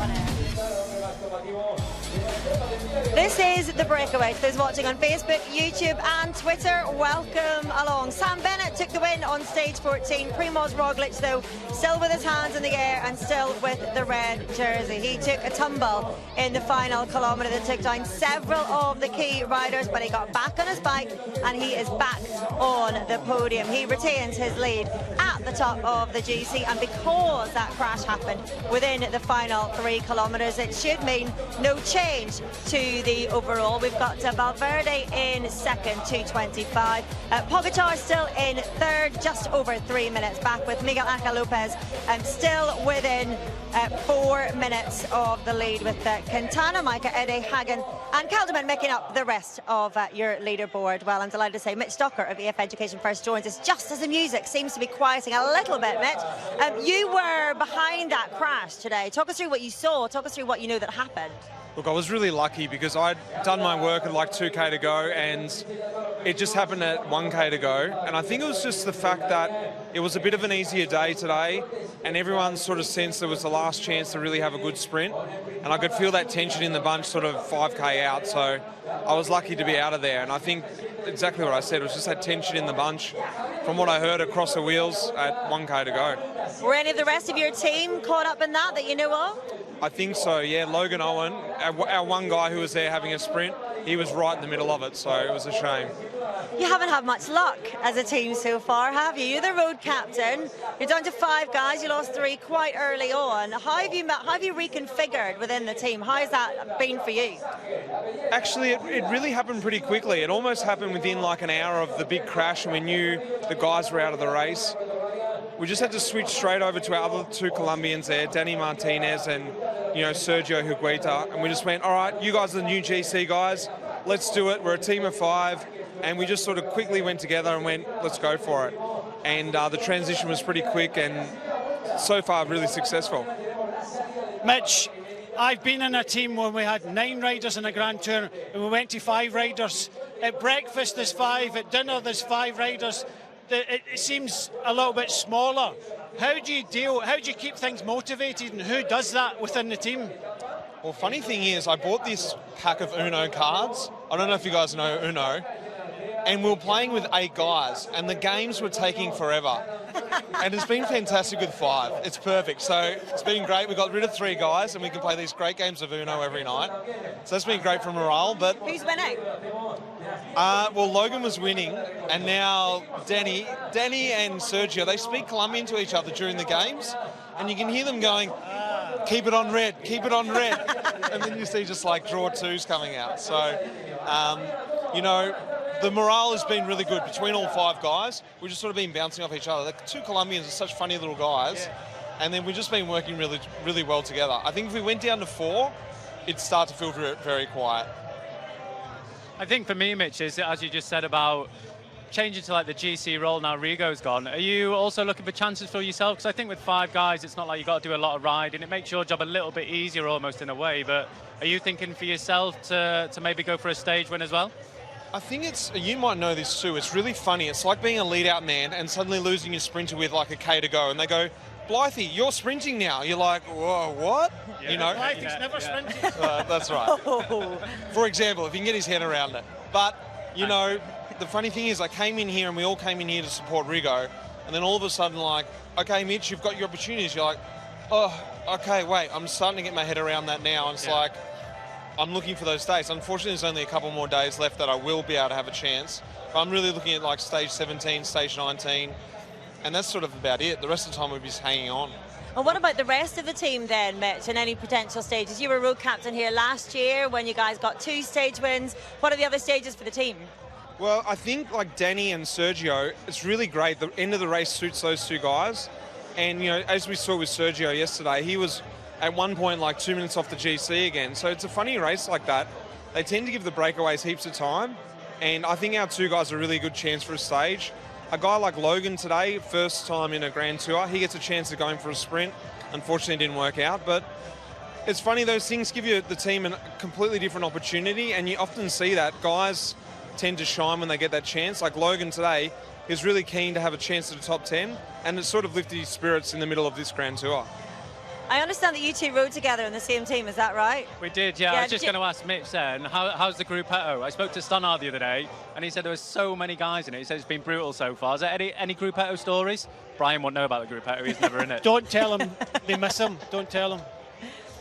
on air. This is the Breakaway. For those watching on Facebook, YouTube and Twitter, welcome along. Sam Bennett took the win on stage 14. Primoz Roglic, though, still with his hands in the air and still with the red jersey. He took a tumble in the final kilometre that took down several of the key riders, but he got back on his bike and he is back on the podium. He retains his lead at the top of the GC, and because that crash happened within the final 3 kilometres, it should mean no change to the overall. We've got Valverde in second, 2:25. Pogacar still in third, just over 3 minutes back, with Miguel Angel Lopez still within 4 minutes of the lead, with Quintana, Micah Ede, Hagen and Kelderman making up the rest of your leaderboard. Well, I'm delighted to say Mitch Docker of EF Education First joins us just as the music seems to be quieting a little bit. Mitch, you were behind that crash today. Talk us through what you saw, talk us through what you know that happened. Look, I was really lucky because I'd done my work at like 2K to go, and it just happened at 1K to go. And I think it was just the fact that it was a bit of an easier day today, and everyone sort of sensed it was the last chance to really have a good sprint. And I could feel that tension in the bunch sort of 5K out, so I was lucky to be out of there. And I think exactly what I said, it was just that tension in the bunch from what I heard across the wheels at 1K to go. Were any of the rest of your team caught up in that you know of? I think so, yeah. Logan Owen, our one guy who was there having a sprint, he was right in the middle of it, so it was a shame. You haven't had much luck as a team so far, have you? You're the road captain. You're down to 5 guys. You lost 3 quite early on. How have you reconfigured within the team? How has that been for you? Actually, it really happened pretty quickly. It almost happened within like an hour of the big crash, and we knew the guys were out of the race. We just had to switch straight over to our other 2 Colombians there, Danny Martinez and Sergio Higuita, and we just went, all right, you guys are the new GC guys, let's do it. We're a team of 5, and we just sort of quickly went together and went, let's go for it. And the transition was pretty quick, and so far really successful. Mitch, I've been in a team when we had 9 riders in a Grand Tour, and we went to 5 riders. At breakfast there's 5, at dinner there's 5 riders. It seems a little bit smaller. How do you keep things motivated, and who does that within the team? Well, funny thing is, I bought this pack of Uno cards. I don't know if you guys know Uno. And we were playing with 8 guys, and the games were taking forever. And it's been fantastic with 5. It's perfect. So it's been great. We got rid of 3 guys, and we can play these great games of Uno every night. So that's been great for morale. But who's winning? Well, Logan was winning, and now Danny and Sergio, they speak Colombian to each other during the games, and you can hear them going, keep it on red, keep it on red. And then you see just like draw 2s coming out. So, the morale has been really good between all 5 guys. We've just sort of been bouncing off each other. The 2 Colombians are such funny little guys, and then we've just been working really, really well together. I think if we went down to 4, it'd start to feel very, very quiet. I think for me, Mitch, is as you just said about changing to like the GC role now Rigo's gone. Are you also looking for chances for yourself? Because I think with 5 guys, it's not like you've got to do a lot of riding. It makes your job a little bit easier almost in a way. But are you thinking for yourself to maybe go for a stage win as well? I think you might know this too, it's really funny. It's like being a lead-out man and suddenly losing your sprinter with like a K to go, and they go, Blythe, you're sprinting now. You're like, whoa, what? Yeah. Blythe's never sprinted. That's right. For example, if you can get his head around it. But, the funny thing is I came in here and we all came in here to support Rigo, and then all of a sudden like, okay, Mitch, you've got your opportunities. You're like, oh, okay, wait, I'm starting to get my head around that now. And it's like, I'm looking for those days. Unfortunately, there's only a couple more days left that I will be able to have a chance. But I'm really looking at like stage 17, stage 19, and that's sort of about it. The rest of the time we'll be just hanging on. And what about the rest of the team then, Mitch, in any potential stages? You were road captain here last year when you guys got 2 stage wins. What are the other stages for the team? Well, I think like Danny and Sergio, it's really great. The end of the race suits those 2 guys. And, as we saw with Sergio yesterday, he was at one point like 2 minutes off the GC again. So it's a funny race like that. They tend to give the breakaways heaps of time, and I think our 2 guys are a really good chance for a stage. A guy like Logan today, first time in a Grand Tour, he gets a chance of going for a sprint. Unfortunately, it didn't work out, but it's funny, those things give you the team a completely different opportunity, and you often see that. Guys tend to shine when they get that chance. Like Logan today, he's really keen to have a chance at the top 10, and it sort of lifted his spirits in the middle of this Grand Tour. I understand that you two rode together in the same team, is that right? We did, yeah. I was just going to ask Mitch then, how's the gruppetto? I spoke to Stannard the other day, and he said there were so many guys in it. He said it's been brutal so far. Is there any gruppetto stories? Brian won't know about the gruppetto, he's never in it. Don't tell him they miss him. Don't tell him.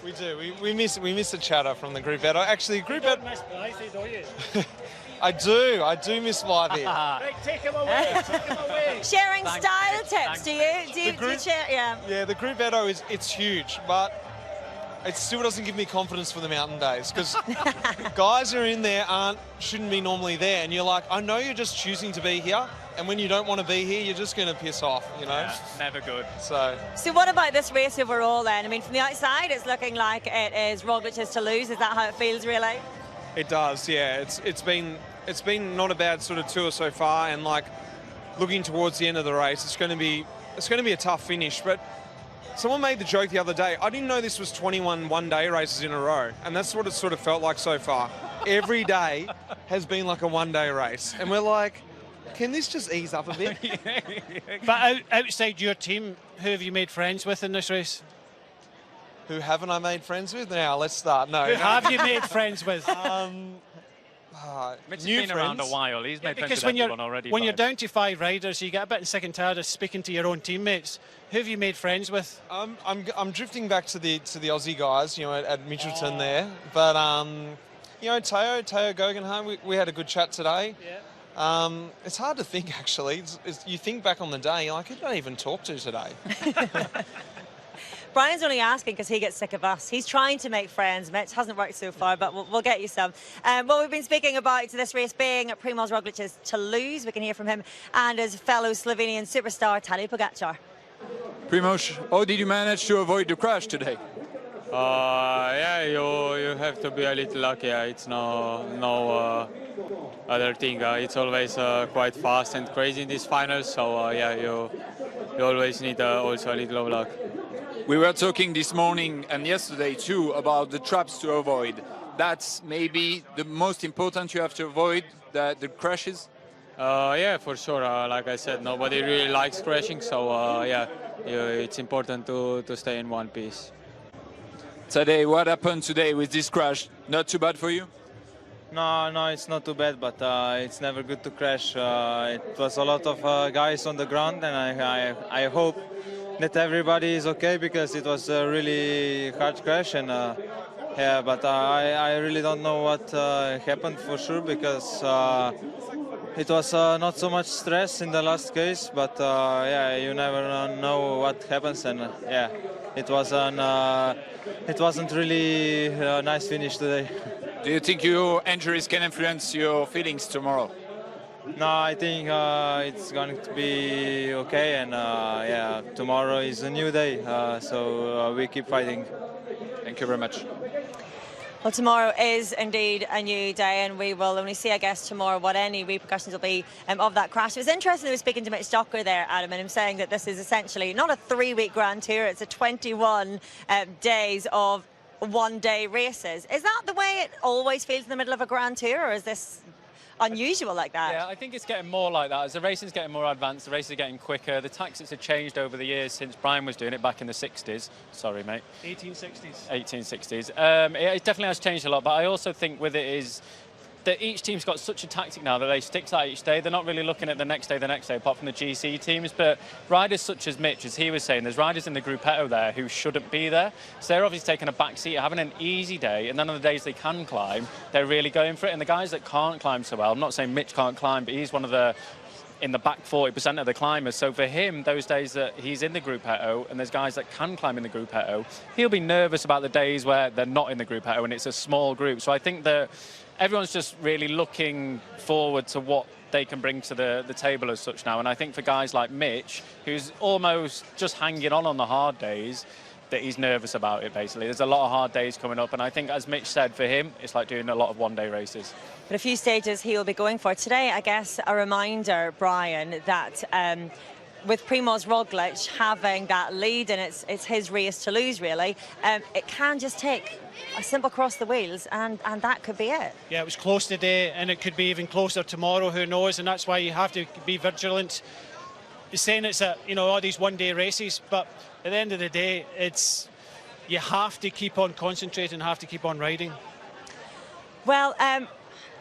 We do. We miss the chatter from the gruppetto. Actually, You don't miss Blythe, do you? I do miss Blythe. Right, take him away. Take him away. Sharing Thanks. style tips, do you? Do you share? Yeah. Yeah, the gruppetto it's huge, but it still doesn't give me confidence for the mountain days because guys are in there shouldn't be normally there, and you're like, I know you're just choosing to be here, and when you don't want to be here, you're just going to piss off, you know. Yeah, never good. So what about this race overall then? I mean, from the outside, it's looking like it is Roglic's to lose. Is that how it feels, really? it does, yeah. It's been not a bad sort of tour so far, and like looking towards the end of the race, it's going to be a tough finish, but. Someone made the joke the other day, I didn't know this was 21 one-day races in a row, and that's what it sort of felt like so far. Every day has been like a one-day race, and we're like, can this just ease up a bit? But outside your team, who have you made friends with in this race? Who haven't I made friends with? Now, let's start. No. Who have you made friends with? Mitch has new been around a friends. while. He's made friends Because with when everyone already. you're down to 5 riders, you get a bit sick and tired of speaking to your own teammates. Who have you made friends with? I'm drifting back to the Aussie guys, you know, at Mitchelton there. But you know, Teo Guggenheim, we had a good chat today. Yeah. It's hard to think actually. You think back on the day, you're like, who did I even talk to today? Brian's only asking because he gets sick of us. He's trying to make friends, Mitch. Hasn't worked so far, but we'll get you some. Well, we've been speaking about this race being Primoz Roglic's to lose. We can hear from him and his fellow Slovenian superstar, Tadej Pogačar. Primoz, how did you manage to avoid the crash today? Yeah, you have to be a little lucky. It's no other thing. It's always quite fast and crazy in these finals. So yeah, you always need also a little of luck. We were talking this morning and yesterday too about the traps to avoid. That's maybe the most important. You have to avoid the crashes. Yeah, for sure. Like I said, nobody really likes crashing. So yeah, it's important to stay in one piece. Today, what happened today with this crash? Not too bad for you? No, it's not too bad, but it's never good to crash. It was a lot of guys on the ground, and I hope that everybody is okay because it was a really hard crash, and yeah, but I really don't know what happened for sure because it was not so much stress in the last case, but yeah, you never know what happens, and yeah, it wasn't really a nice finish today. Do you think your injuries can influence your feelings tomorrow? No, I think it's going to be okay, and yeah, tomorrow is a new day, so we keep fighting. Thank you very much. Well, tomorrow is indeed a new day, and we will only see, I guess, tomorrow what any repercussions will be of that crash. It was interesting that we were speaking to Mitch Docker there, Adam, and him saying that this is essentially not a 3-week Grand Tour, it's a 21 days of one-day races. Is that the way it always feels in the middle of a Grand Tour, or is this unusual like that? Yeah, I think it's getting more like that. As the racing's getting more advanced, the races are getting quicker. The tactics have changed over the years since Brian was doing it back in the 60s. Sorry, mate. 1860s. 1860s. It definitely has changed a lot, but I also think with it is that each team's got such a tactic now that they stick to that each day. They're not really looking at the next day, apart from the GC teams. But riders such as Mitch, as he was saying, there's riders in the gruppetto there who shouldn't be there. So they're obviously taking a back seat, having an easy day, and then on the days they can climb, they're really going for it. And the guys that can't climb so well, I'm not saying Mitch can't climb, but he's one of the in the back 40% of the climbers. So for him, those days that he's in the gruppetto and there's guys that can climb in the gruppetto, he'll be nervous about the days where they're not in the gruppetto and it's a small group. So I think that everyone's just really looking forward to what they can bring to the table as such now. And I think for guys like Mitch, who's almost just hanging on the hard days, that he's nervous about it, basically. There's a lot of hard days coming up, and I think, as Mitch said, for him, it's like doing a lot of one-day races. But a few stages he will be going for. Today, I guess, a reminder, Brian, that with Primoz Roglic having that lead, and it's his race to lose, really, it can just take a simple cross the wheels, and that could be it. Yeah, it was close today, and it could be even closer tomorrow, who knows, and that's why you have to be vigilant. You're saying it's all these one-day races, but at the end of the day, it's you have to keep on concentrating, have to keep on riding. Well,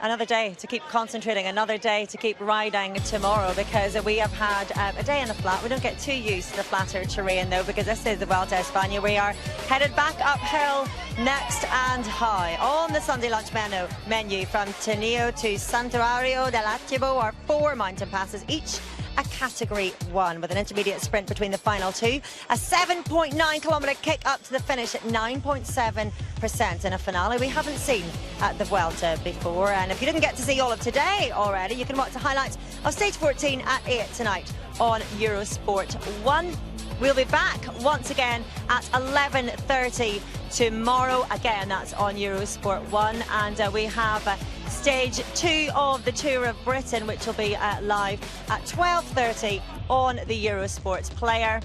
another day to keep concentrating, another day to keep riding tomorrow, because we have had a day in the flat. We don't get too used to the flatter terrain though, because this is the Vuelta a España. We are headed back uphill next and high. On the Sunday lunch menu from Tineo to Santuario del Ativo are 4 mountain passes, each a category 1, with an intermediate sprint between the final 2, a 7.9 kilometre kick up to the finish at 9.7%, in a finale we haven't seen at the Vuelta before. And if you didn't get to see all of today already, you can watch the highlights of stage 14 at 8 tonight on Eurosport 1. We'll be back once again at 11:30 tomorrow. Again, that's on Eurosport 1. And we have stage 2 of the Tour of Britain, which will be live at 12:30 on the Eurosport player.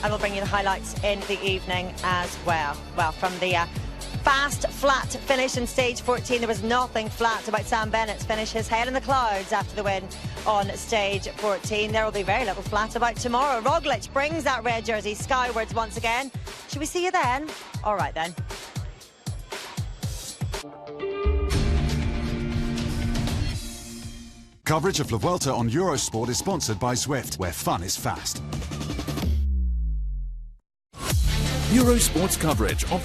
And we'll bring you the highlights in the evening as well. Well, from the fast, flat finish in stage 14, there was nothing flat about Sam Bennett's finish. His head in the clouds after the win on stage 14. There will be very little flat about tomorrow. Roglic brings that red jersey skywards once again. Should we see you then? All right then. Coverage of La Vuelta on Eurosport is sponsored by Zwift, where fun is fast. Eurosport's coverage of